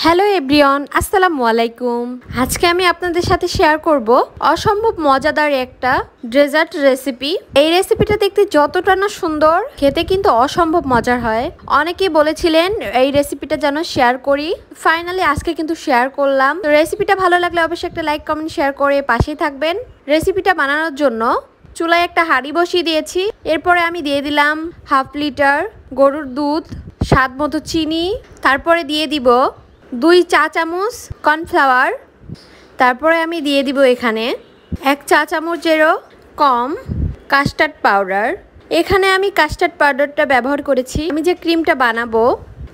Hello everyone, আসসালামু আলাইকুম। আজকে আমি আপনাদের সাথে শেয়ার করব অসম্ভব মজাদার একটা ডেজার্ট রেসিপি। এই রেসিপিটা দেখতে যতটা না সুন্দর, খেতে কিন্তু অসম্ভব মজার হয়। অনেকেই বলেছিলেন এই রেসিপিটা যেন শেয়ার করি, ফাইনালি আজকে কিন্তু শেয়ার করলাম। তো রেসিপিটা ভালো লাগলে অবশ্যই একটা লাইক কমেন্ট শেয়ার করে পাশেই থাকবেন। রেসিপিটা বানানোর জন্য চুলায় একটা হাঁড়ি বসিয়ে দিয়েছি। এরপরে আমি দিয়ে দিলাম হাফ লিটার গরুর দুধ, স্বাদ মতো চিনি, তারপরে দিয়ে দিব 2 চা চামচ কর্নফ্লাওয়ার, তারপরে আমি দিয়ে দিব এখানে 1 চা চামচেরও কম কাস্টার্ড পাউডার। এখানে আমি কাস্টার্ড পাউডারটা ব্যবহার করেছি। আমি যে ক্রিমটা বানাবো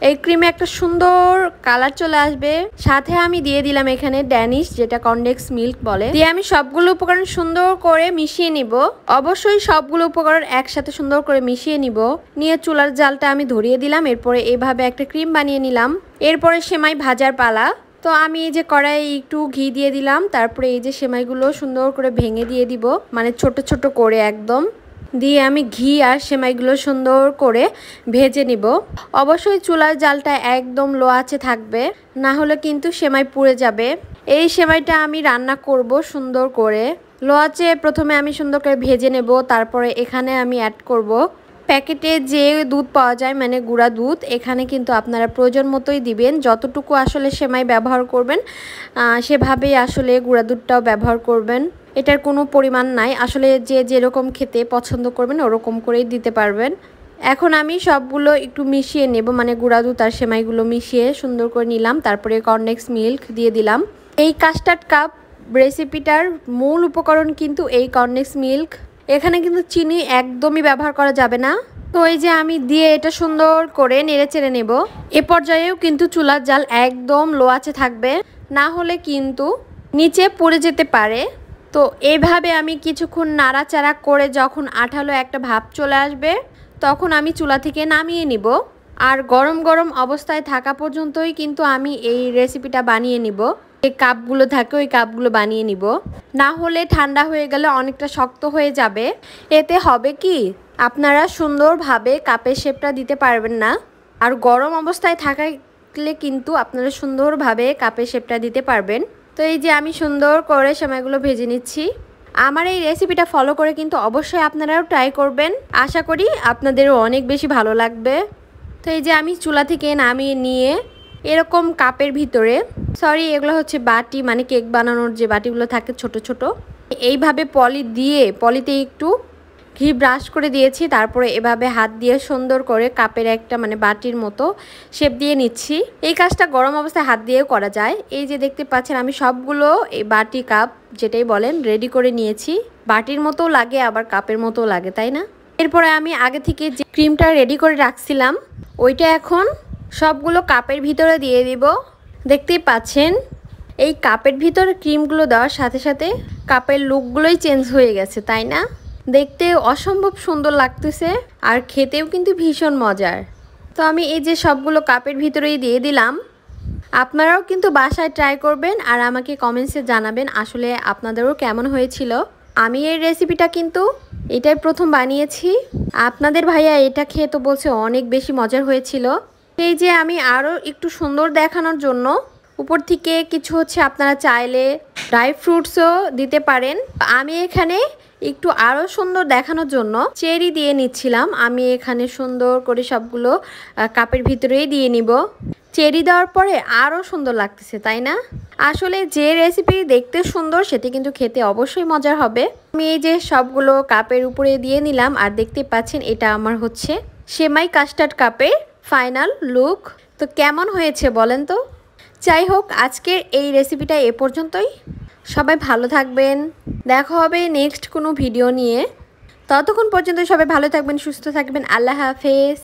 এই ক্রিমে একটা সুন্দর কালার চলে আসবে। সাথে আমি দিয়ে দিলাম এখানে ড্যানিশ, যেটা কনডেন্স মিল্ক বলে। দিয়ে আমি সবগুলো উপকরণ সুন্দর করে মিশিয়ে নিব। অবশ্যই সবগুলো উপকরণ একসাথে সুন্দর করে মিশিয়ে নিব। নিয়ে চুলার জালটা আমি ধরিয়ে দিলাম। এরপরে এভাবে একটা ক্রিম বানিয়ে নিলাম। এরপরে সেমাই ভাজার পালা। তো আমি এই যে কড়াই একটু ঘি দিয়ে দিলাম। তারপরে এই যে সেমাইগুলো সুন্দর করে ভেঙে দিয়ে দিব, মানে ছোট ছোট করে একদম দিয়ে আমি ঘি আর সেমাইগুলো সুন্দর করে ভেজে নিব। অবশ্যই চুলার জালটা একদম লো আঁচে থাকবে, না হলে কিন্তু সেমাই পুড়ে যাবে। এই সেমাইটা আমি রান্না করব সুন্দর করে লো আঁচে। প্রথমে আমি সুন্দর করে ভেজে নেব, তারপরে এখানে আমি অ্যাড করব প্যাকেটে যে দুধ পাওয়া যায়, মানে গুঁড়া দুধ। এখানে কিন্তু আপনারা প্রয়োজন মতোই দিবেন, যতটুকু আসলে সেমাই ব্যবহার করবেন সেভাবেই আসলে গুঁড়া দুধটাও ব্যবহার করবেন। এটার কোনো পরিমাণ নাই, আসলে যে যেরকম খেতে পছন্দ করবেন ওরকম করেই দিতে পারবেন। এখন আমি সবগুলো একটু মিশিয়ে নেব, মানে গুঁড়া দুধ আর সেমাইগুলো মিশিয়ে সুন্দর করে নিলাম। তারপরে কর্নডেন্স মিল্ক দিয়ে দিলাম। এই কাস্টার্ড কাপ রেসিপিটার মূল উপকরণ কিন্তু এই কর্নডেন্স মিল্ক। এখানে কিন্তু চিনি একদমই ব্যবহার করা যাবে না। তো এই যে আমি দিয়ে এটা সুন্দর করে নেড়ে চেড়ে নেব। এ পর্যায়েও কিন্তু চুলার জাল একদম লো আঁচে থাকবে, না হলে কিন্তু নিচে পড়ে যেতে পারে। তো এইভাবে আমি কিছুক্ষণ নাড়াচাড়া করে যখন আঠালো একটা ভাব চলে আসবে তখন আমি চুলা থেকে নামিয়ে নিব। আর গরম গরম অবস্থায় থাকা পর্যন্তই কিন্তু আমি এই রেসিপিটা বানিয়ে নিব। যে কাপগুলো থাকে ওই কাপগুলো বানিয়ে নিব, না হলে ঠান্ডা হয়ে গেলে অনেকটা শক্ত হয়ে যাবে। এতে হবে কি, আপনারা সুন্দরভাবে কাপের শেপটা দিতে পারবেন না। আর গরম অবস্থায় থাকলে কিন্তু আপনারা সুন্দরভাবে কাপের শেপটা দিতে পারবেন। তো এই যে আমি সুন্দর করে সেমাইগুলো ভেজে নিচ্ছি। আমার এই রেসিপিটা ফলো করে কিন্তু অবশ্যই আপনারাও ট্রাই করবেন। আশা করি আপনাদেরও অনেক বেশি ভালো লাগবে। তো এই যে আমি চুলা থেকে নামিয়ে নিয়ে এরকম কাপের ভিতরে, সরি এগুলো হচ্ছে বাটি, মানে কেক বানানোর যে বাটিগুলো থাকে ছোট ছোট, এইভাবে পলিতে একটু ঘি ব্রাশ করে দিয়েছি। তারপরে এভাবে হাত দিয়ে সুন্দর করে কাপের একটা, মানে বাটির মতো শেপ দিয়ে নিচ্ছি। এই কাজটা গরম অবস্থায় হাত দিয়েও করা যায়। এই যে দেখতে পাচ্ছেন আমি সবগুলো এই বাটি কাপ যেটাই বলেন রেডি করে নিয়েছি। বাটির মতো লাগে আবার কাপের মতো লাগে, তাই না? এরপরে আমি আগে থেকে যে ক্রিমটা রেডি করে রাখছিলাম ওইটা এখন সবগুলো কাপের ভিতরে দিয়ে দিব। দেখতেই পাচ্ছেন এই কাপের ভিতরে ক্রিমগুলো দেওয়ার সাথে সাথে কাপের লুকগুলোই চেঞ্জ হয়ে গেছে, তাই না? দেখতে অসম্ভব সুন্দর লাগতেছে আর খেতেও কিন্তু ভীষণ মজার। তো আমি এই যে সবগুলো কাপের ভিতরেই দিয়ে দিলাম। আপনারাও কিন্তু বাসায় ট্রাই করবেন আর আমাকে কমেন্টসে জানাবেন আসলে আপনাদেরও কেমন হয়েছিল। আমি এই রেসিপিটা কিন্তু এটাই প্রথম বানিয়েছি। আপনাদের ভাইয়া এটা খেয়ে তো বলছে অনেক বেশি মজার হয়েছিল। এই যে আমি আরও একটু সুন্দর দেখানোর জন্য উপর থেকে কিছু আপনারা চাইলে ড্রাই ফ্রুটসও দিতে পারেন। আমি এখানে একটু আরও সুন্দর দেখানোর জন্য চেরি দিয়ে নিচ্ছিলাম। আমি এখানে সুন্দর করে সবগুলো কাপের ভিতরেই দিয়ে নিব। চেরি দেওয়ার পরে আরও সুন্দর লাগতেছে, তাই না? আসলে যে রেসিপি দেখতে সুন্দর সেটি কিন্তু খেতে অবশ্যই মজার হবে। আমি এই যে সবগুলো কাপের উপরে দিয়ে নিলাম। আর দেখতে পাচ্ছেন এটা আমার হচ্ছে সেমাই কাস্টার্ড কাপের ফাইনাল লুক। তো কেমন হয়েছে বলেন তো? যাই হোক, আজকের এই রেসিপিটা এ পর্যন্তই। সবাই ভালো থাকবেন, দেখা হবে নেক্সট কোনো ভিডিও নিয়ে। ততক্ষণ পর্যন্ত সবাই ভালো থাকবেন, সুস্থ থাকবেন। আল্লাহ হাফেজ।